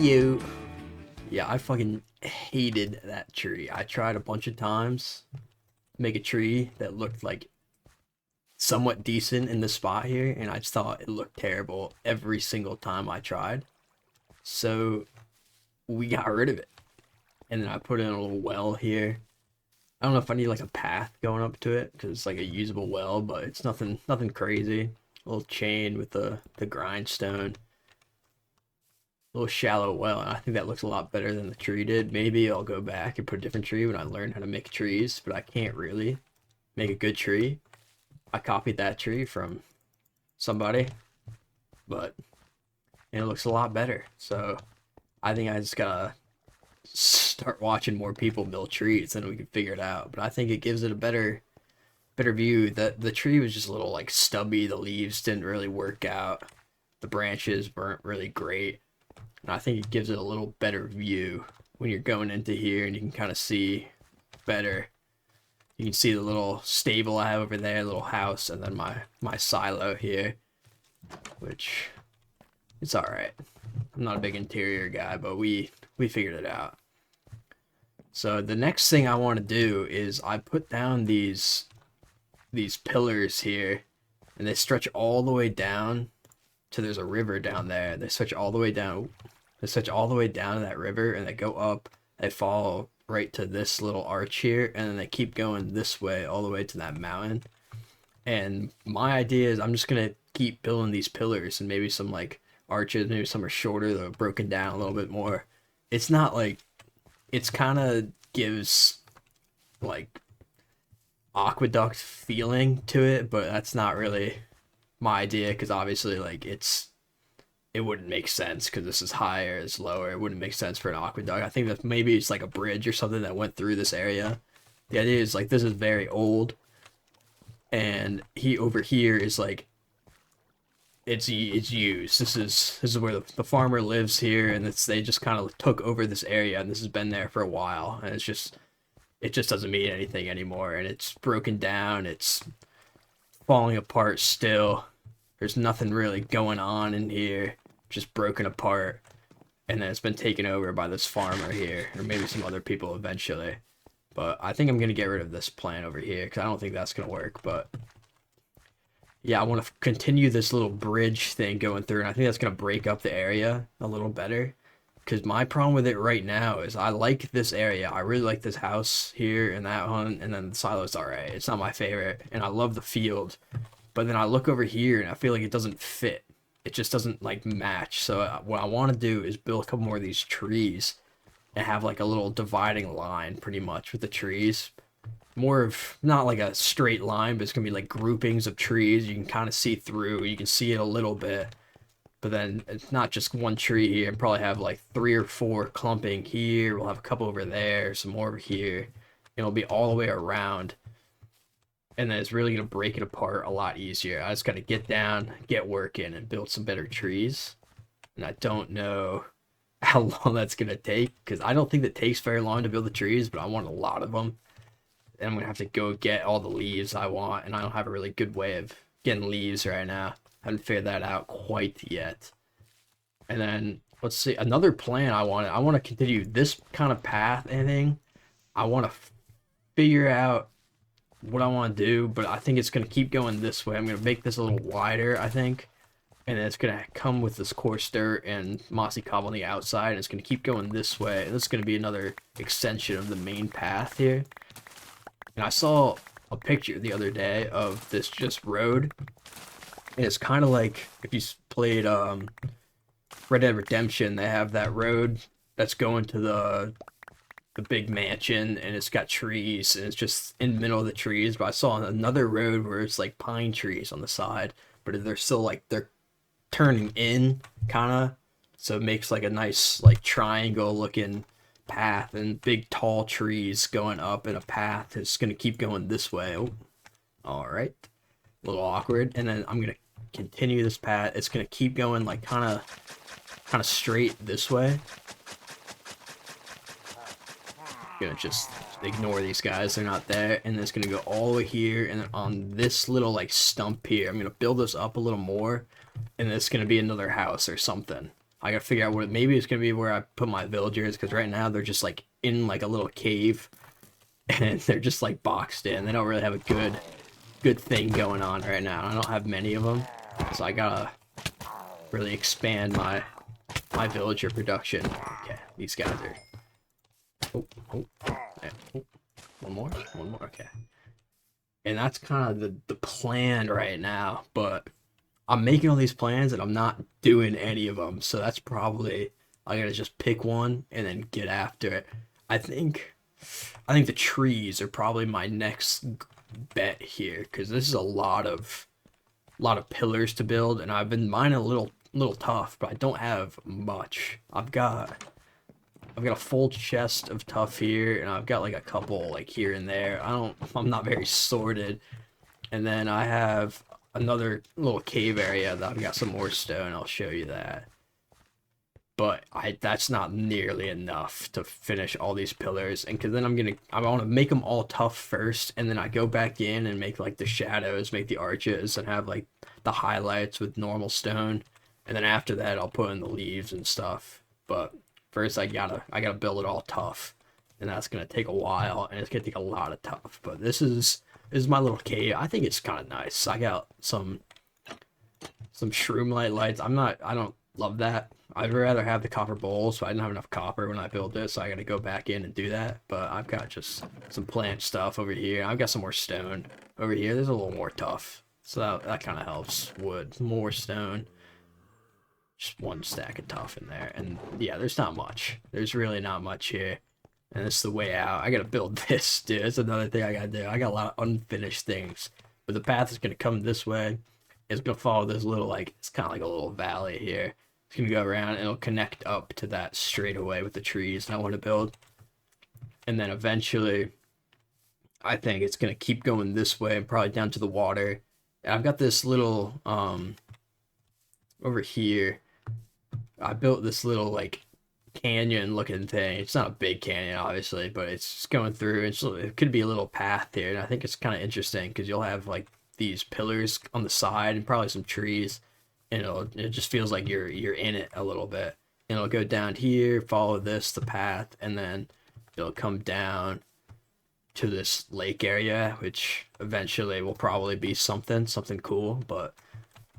You. Yeah, I fucking hated that tree. I tried a bunch of times to make a tree that looked like somewhat decent in the spot here, and I just thought it looked terrible every single time I tried. So we got rid of it. And then I put in a little well here. I don't know if I need like a path going up to it because it's like a usable well, but it's nothing crazy. A little chain with the grindstone. A little shallow well, and I think that looks a lot better than the tree did. Maybe I'll go back and put a different tree when I learn how to make trees, but I can't really make a good tree. I copied that tree from somebody, but and it looks a lot better. So I think I just gotta start watching more people build trees, and we can figure it out. But I think it gives it a better view. That the tree was just a little like stubby. The leaves didn't really work out. The branches weren't really great. And I think it gives it a little better view when you're going into here, and you can kind of see better. You can see the little stable I have over there, little house, and then my silo here, which it's all right. I'm not a big interior guy, but we figured it out. So the next thing I want to do is I put down these pillars here, and they stretch all the way down to there's a river down there. They stretch all the way down. They stretch all the way down to that river, and they go up. They follow right to this little arch here, and then they keep going this way all the way to that mountain. And my idea is I'm just gonna keep building these pillars and maybe some like arches. Maybe some are shorter, they're broken down a little bit more. It's not like it's kind of gives like aqueduct feeling to it, but that's not really my idea because obviously like it wouldn't make sense because this is higher, it's lower. It wouldn't make sense for an aqueduct. I think that maybe it's like a bridge or something that went through this area. The idea is like this is very old, and he over here is like it's used. This is where the farmer lives here, and they just kind of took over this area, and this has been there for a while, and it just doesn't mean anything anymore, and it's broken down. It's falling apart still. There's nothing really going on in here, just broken apart, and then it's been taken over by this farmer here, or maybe some other people eventually. But I think I'm gonna get rid of this plan over here because I don't think that's gonna work. But yeah, I want to continue this little bridge thing going through, and I think that's gonna break up the area a little better. Because my problem with it right now is I like this area. I really like this house here and that one, and then the silo's alright. It's not my favorite, and I love the field. But then I look over here and I feel like it doesn't fit. It just doesn't like match. So what I want to do is build a couple more of these trees and have like a little dividing line pretty much with the trees. More of not like a straight line, but it's gonna be like groupings of trees. You can kind of see through. You can see it a little bit. But then it's not just one tree here. And probably have like 3 or 4 clumping here. We'll have a couple over there, some more over here. It'll be all the way around. And then it's really going to break it apart a lot easier. I just got to get down, get working, and build some better trees. And I don't know how long that's going to take, because I don't think that takes very long to build the trees, but I want a lot of them. And I'm going to have to go get all the leaves I want, and I don't have a really good way of getting leaves right now. I haven't figured that out quite yet. And then, let's see, another plan I want to continue this kind of path and thing. I want to figure out what I want to do, but I think it's going to keep going this way. I'm going to make this a little wider, I think, and then it's going to come with this coarse dirt and mossy cobble on the outside, and it's going to keep going this way, and this is going to be another extension of the main path here. And I saw a picture the other day of this just road, and it's kind of like if you played Red Dead Redemption, they have that road that's going to the big mansion, and it's got trees, and it's just in the middle of the trees. But I saw another road where it's like pine trees on the side, but they're still like they're turning in kind of, so it makes like a nice like triangle looking path, and big tall trees going up in a path. It's gonna keep going this way. Oh, all right, a little awkward. And then I'm gonna continue this path. It's gonna keep going like kind of straight this way. Gonna just ignore these guys, they're not there, and then it's gonna go all the way here, and then on this little like stump here I'm gonna build this up a little more, and it's gonna be another house or something. I gotta figure out what maybe it's gonna be where I put my villagers, because right now they're just like in like a little cave and they're just like boxed in. They don't really have a good thing going on right now. I don't have many of them, so I gotta really expand my villager production. Okay, these guys are. Oh, oh, yeah, oh. One more. Okay, and that's kind of the plan right now. But I'm making all these plans and I'm not doing any of them. So that's probably I gotta just pick one and then get after it. I think I think the trees are probably my next bet here because this is a lot of pillars to build, and I've been mining a little tough, but I don't have much. I've got a full chest of tough here, and I've got like a couple like here and there. I'm not very sorted. And then I have another little cave area that I've got some more stone. I'll show you that. But that's not nearly enough to finish all these pillars. And because then I want to make them all tough first, and then I go back in and make like the shadows, make the arches, and have like the highlights with normal stone. And then after that, I'll put in the leaves and stuff. But first, I gotta build it all tough, and that's gonna take a while, and it's gonna take a lot of tough. But this is my little cave. I think it's kind of nice. I got some shroom lights. I don't love that. I'd rather have the copper bowls, so I didn't have enough copper when I built this, so I gotta go back in and do that. But I've got just some plant stuff over here. I've got some more stone over here. There's a little more tough, so that kind of helps. Wood, more stone, just one stack of tough in there, and yeah, there's not much. There's really not much here, and it's the way out. I gotta build this, dude. That's another thing I gotta do. I got a lot of unfinished things, but the path is gonna come this way. It's gonna follow this little like it's kind of like a little valley here. It's gonna go around and it'll connect up to that straightaway with the trees I want to build. And then eventually, I think it's gonna keep going this way and probably down to the water. And I've got this little over here. I built this little like canyon looking thing. It's not a big canyon, obviously, but it's just going through. It could be a little path here, and I think it's kind of interesting because you'll have like these pillars on the side and probably some trees, and it just feels like you're in it a little bit. And it'll go down here, follow the path, and then it'll come down to this lake area, which eventually will probably be something cool, but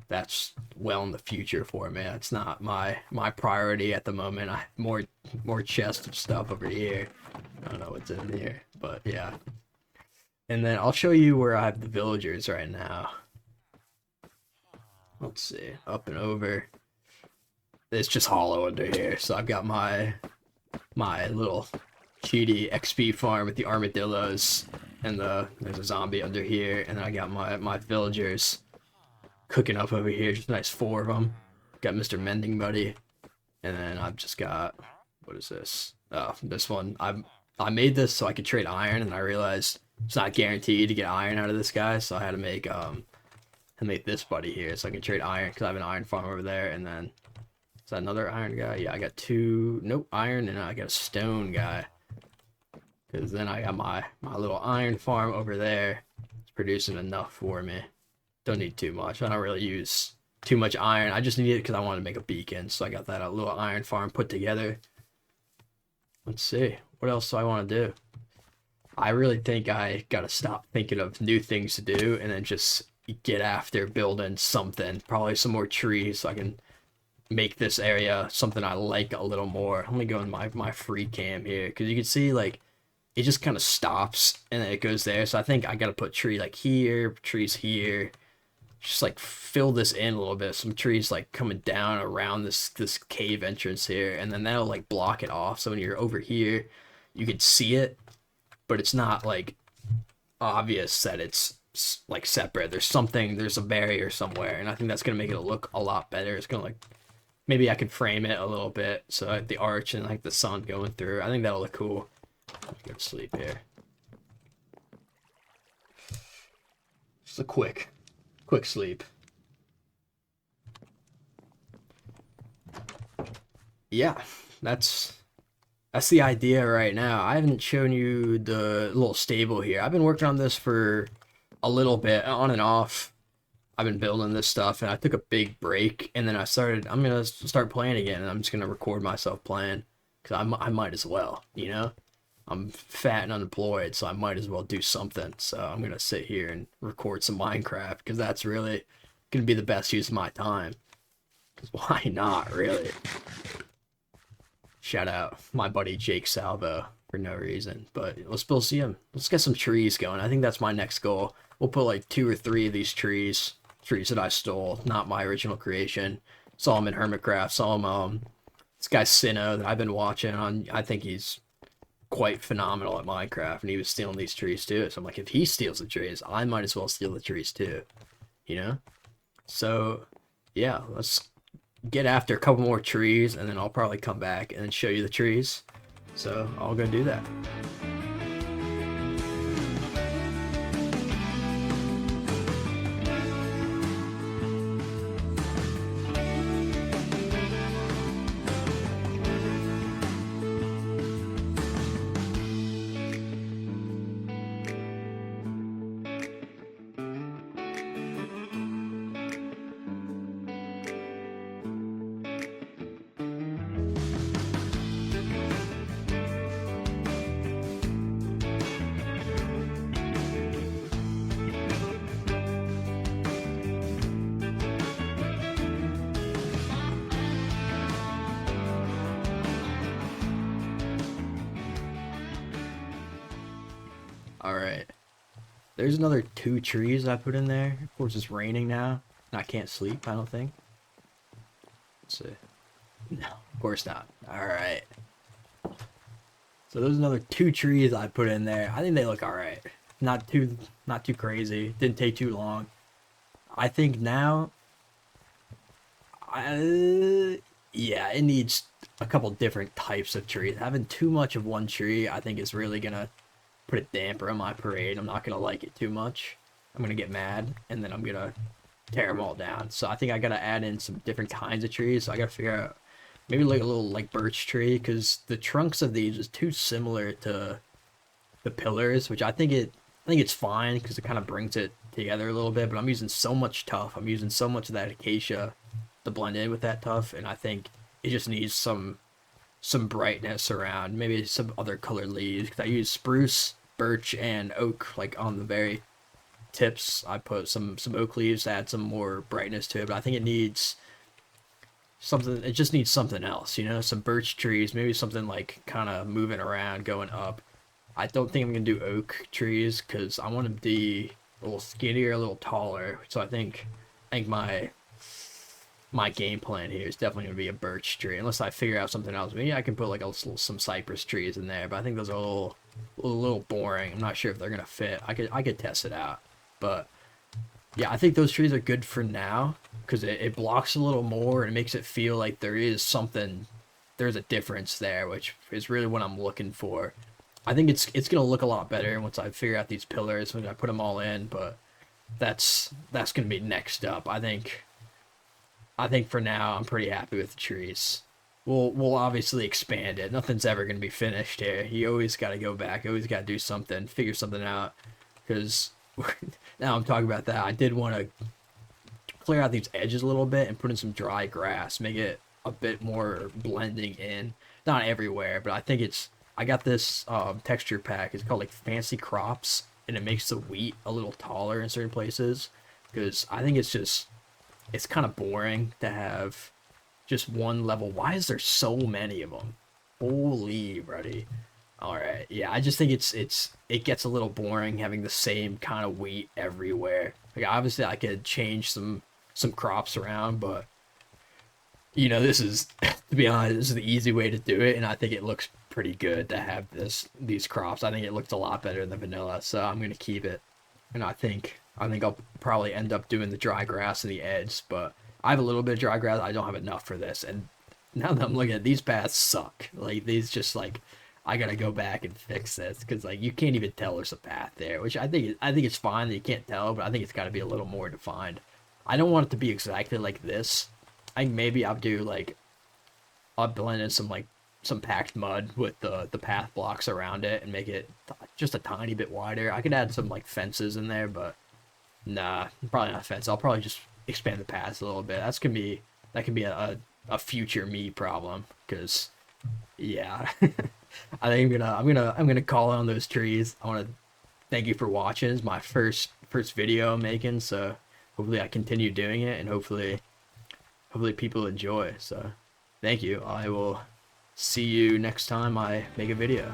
that's well in the future for me. That's not my priority at the moment. I have more chest of stuff over here. I don't know what's in here, but yeah. And then I'll show you where I have the villagers right now. Let's see, up and over. It's just hollow under here, so I've got my little cheaty XP farm with the armadillos, and there's a zombie under here, and then I got my villagers cooking up over here. Just a nice 4 of them. Got Mr. Mending Buddy, and then I've just got what is this? Oh, this one. I made this so I could trade iron, and I realized it's not guaranteed to get iron out of this guy, so I had to make this buddy here so I can trade iron because I have an iron farm over there. And then is that another iron guy? Yeah, I got 2 iron, and I got a stone guy. Because then I got my little iron farm over there. It's producing enough for me. Don't need too much. I don't really use too much iron. I just need it because I wanted to make a beacon. So I got that little iron farm put together. Let's see. What else do I want to do? I really think I gotta stop thinking of new things to do and then just get after building something. Probably some more trees so I can make this area something I like a little more. Let me go in my free cam here because you can see like it just kind of stops and then it goes there. So I think I gotta put tree like here, trees here. Just like fill this in a little bit. Some trees like coming down around this cave entrance here, and then that'll like block it off. So when you're over here, you can see it, but it's not like obvious that it's like separate. There's a barrier somewhere, and I think that's gonna make it look a lot better. It's gonna like maybe I could frame it a little bit so like the arch and like the sun going through. I think that'll look cool. Go to sleep here. Just a quick sleep. Yeah, that's the idea right now. I haven't shown you the little stable here. I've been working on this for a little bit, on and off. I've been building this stuff, and I took a big break, and then I'm gonna start playing again, and I'm just gonna record myself playing, because I might as well, you know. I'm fat and unemployed, so I might as well do something. So I'm gonna sit here and record some Minecraft, because that's really gonna be the best use of my time. Because why not, really? Shout out my buddy Jake Salvo for no reason, but let's still see him. Let's get some trees going. I think that's my next goal. We'll put like 2 or 3 of these trees that I stole, not my original creation. Saw him in Hermitcraft. Saw him this guy Sino that I've been watching on. I think he's quite phenomenal at Minecraft, and he was stealing these trees too. So I'm like, if he steals the trees, I might as well steal the trees too, you know? So yeah, let's get after a couple more trees, and then I'll probably come back and show you the trees. So I'll go do that. All right. There's another 2 trees I put in there. Of course, it's raining now, and I can't sleep, I don't think. Let's see. No, of course not. All right. So there's another 2 trees I put in there. I think they look all right. Not too crazy. Didn't take too long. I think now, yeah, it needs a couple different types of trees. Having too much of one tree, I think, is really gonna put a damper on my parade. I'm not gonna like it too much. I'm gonna get mad, and then I'm gonna tear them all down. So I think I gotta add in some different kinds of trees. So I gotta figure out maybe like a little like birch tree, because the trunks of these is too similar to the pillars, which I think it's fine because it kind of brings it together a little bit. But I'm using so much tuff. I'm using so much of that acacia to blend in with that tuff, and I think it just needs some brightness around. Maybe some other colored leaves, because I use spruce, birch, and oak like on the very tips. I put some oak leaves to add some more brightness to it, but I think it needs something. It just needs something else, you know, some birch trees, maybe something like kind of moving around, going up. I don't think I'm gonna do oak trees because I want them to be a little skinnier, a little taller. So I think my game plan here is definitely gonna be a birch tree, unless I figure out something else. Maybe I can put like some cypress trees in there, but I think those are a little boring. I'm not sure if they're gonna fit. I could test it out, but yeah, I think those trees are good for now because it blocks a little more and it makes it feel like there's a difference there, which is really what I'm looking for. I think it's gonna look a lot better once I figure out these pillars when I put them all in, but that's gonna be next up. I think for now I'm pretty happy with the trees. We'll obviously expand it. Nothing's ever gonna be finished here. You always got to go back. You always got to do something, figure something out. Because now I'm talking about that, I did want to clear out these edges a little bit and put in some dry grass, make it a bit more blending in. Not everywhere, but I think I got this texture pack. It's called like Fancy Crops, and it makes the wheat a little taller in certain places. Because I think it's kind of boring to have just one level. Why is there so many of them? Holy, buddy. All right, yeah, I just think it gets a little boring having the same kind of wheat everywhere. Like obviously I could change some crops around, but you know, this is to be honest, this is the easy way to do it, and I think it looks pretty good to have these crops. I think it looks a lot better than vanilla, so I'm gonna keep it. And I think I'll probably end up doing the dry grass in the edge, but I have a little bit of dry grass. I don't have enough for this, and now that I'm looking at these paths suck. Like these just like I gotta go back and fix this because like you can't even tell there's a path there, which I think it's fine that you can't tell, but I think it's got to be a little more defined. I don't want it to be exactly like this. I think maybe I'll blend in some packed mud with the path blocks around it and make it just a tiny bit wider. I could add some like fences in there, but Nah, probably not a fence. I'll probably just expand the paths a little bit. That can be a future me problem. Cause yeah, I think I'm gonna call on those trees. I want to thank you for watching. It's my first video I'm making, so hopefully I continue doing it, and hopefully people enjoy. So thank you. I will see you next time I make a video.